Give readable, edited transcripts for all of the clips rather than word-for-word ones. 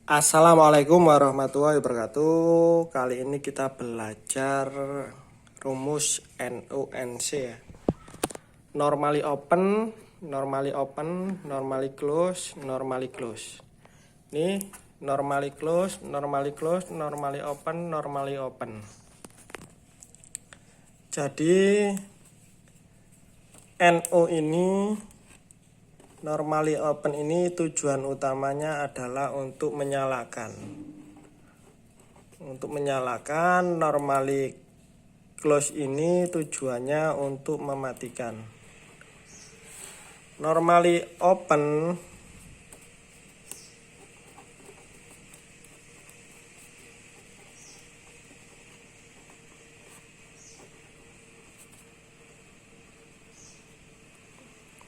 Assalamualaikum warahmatullahi wabarakatuh. Kali ini kita belajar rumus NUNC ya. Normally open, normally open, normally close, normally close. Ini normally close, normally close, normally open, normally open. Jadi NU ini normally open ini tujuan utamanya adalah untuk menyalakan. Untuk menyalakan. Normally close ini tujuannya untuk mematikan. Normally open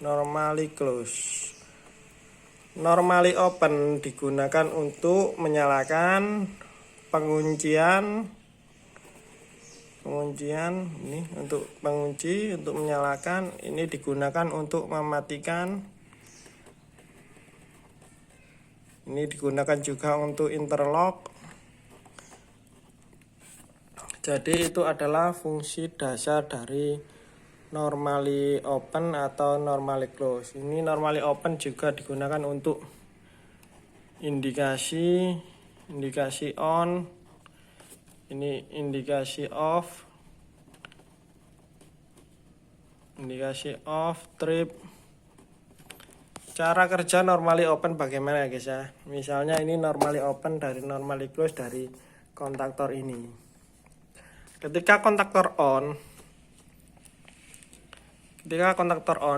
normally close. Normally open digunakan untuk menyalakan, penguncian ini untuk pengunci, untuk menyalakan, ini digunakan untuk mematikan. Ini digunakan juga untuk interlock. Jadi itu adalah fungsi dasar dari normally open atau normally close. Ini normally open juga digunakan untuk indikasi on, ini indikasi off, trip. Cara kerja normally open bagaimana ya guys ya? Misalnya ini normally open dari normally close dari kontaktor ini. Ketika kontaktor on,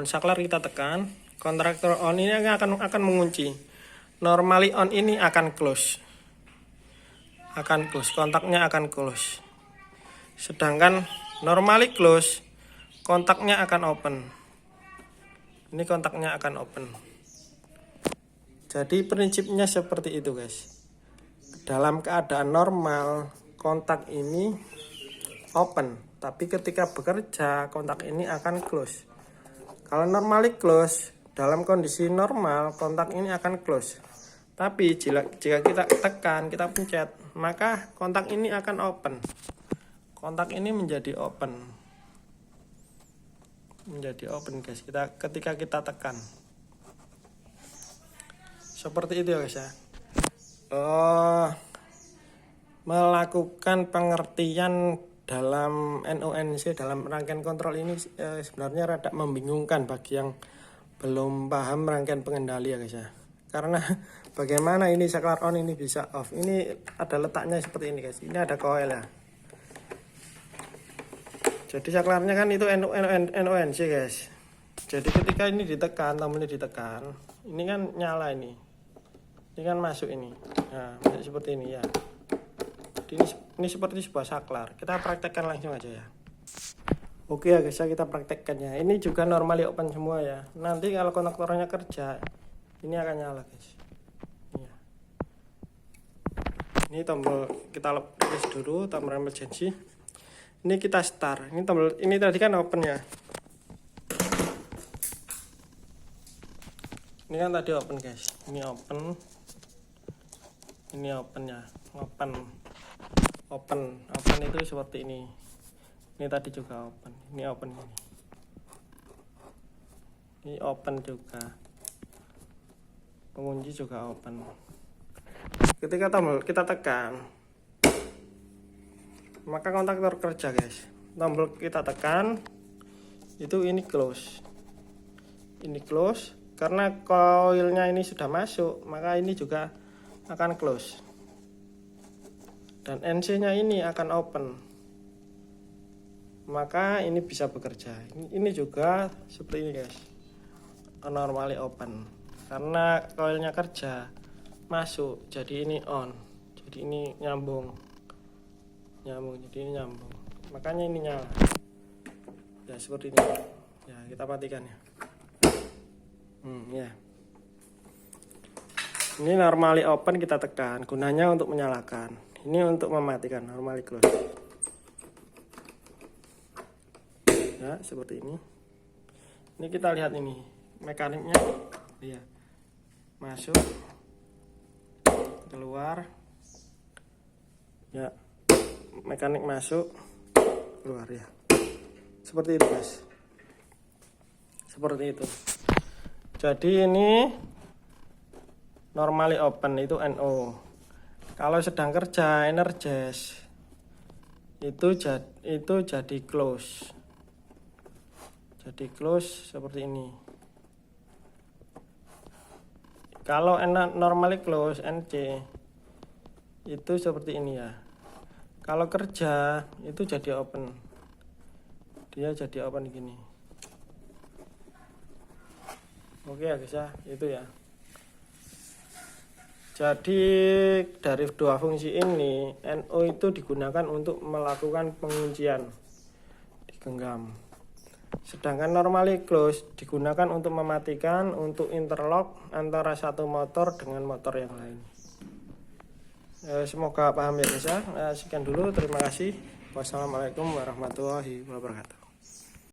saklar kita tekan, kontaktor on ini akan mengunci. Normally on ini akan close. Kontaknya akan close. Sedangkan normally close, kontaknya akan open. Ini kontaknya akan open. Jadi prinsipnya seperti itu guys. Dalam keadaan normal, kontak ini open, tapi ketika bekerja kontak ini akan close. Kalau normally close, dalam kondisi normal kontak ini akan close. Tapi jika kita tekan, kita pencet, maka kontak ini akan open. Kontak ini menjadi open. Guys. Ketika kita tekan. Seperti itu ya guys ya. Melakukan pengertian dalam NUNC, dalam rangkaian kontrol ini sebenarnya rada membingungkan bagi yang belum paham rangkaian pengendali ya guys ya. Karena bagaimana ini saklar on ini bisa off. Ini ada letaknya seperti ini guys. Ini ada coil ya. Jadi saklarnya kan itu NUNC guys. Jadi ketika ini ditekan, tombol ini ditekan, ini kan nyala ini. Ini kan masuk ini. Nah, seperti ini ya. Ini seperti sebuah saklar. Kita praktekkan langsung aja ya. Oke ya guys, kita praktekkannya. Ini juga normally open semua ya. Nanti kalau kontaktornya kerja, ini akan nyala guys. Ini tombol kita lepas dulu, tombol emergency. Ini kita start. Ini tombol ini tadi kan open ya. Ini kan tadi open guys. Ini open. Ini open ya. Open itu seperti ini. Ini tadi juga open. Ini open ini. Ini open juga. Pengunci juga open. Ketika tombol kita tekan, maka kontaktor kerja guys. Tombol kita tekan, itu ini close. Ini close. Karena coilnya ini sudah masuk, maka ini juga akan close. Dan NC-nya ini akan open, maka ini bisa bekerja. Ini juga seperti ini guys, normally open, karena coilnya kerja masuk, jadi ini on, jadi ini nyambung, jadi ini nyambung, makanya ini nyala ya seperti ini ya. Kita matikan ya. Ya, ini normally open kita tekan, gunanya untuk menyalakan. Ini untuk mematikan, normally close. Ya, seperti ini. Ini kita lihat ini mekaniknya. Ya. Masuk, keluar. keluar ya, mekanik masuk keluar ya, seperti itu guys, seperti itu. Jadi ini normally open itu NO. Kalau sedang kerja energize itu jadi close. Jadi close seperti ini. Kalau normally close NC itu seperti ini ya. Kalau kerja itu jadi open. Dia jadi open gini. Oke ya guys ya, itu ya. Jadi dari dua fungsi ini NO itu digunakan untuk melakukan penguncian di genggam. Sedangkan normally close digunakan untuk mematikan, untuk interlock antara satu motor dengan motor yang lain. Semoga paham ya guys ya. Sekian dulu, terima kasih. Wassalamualaikum warahmatullahi wabarakatuh.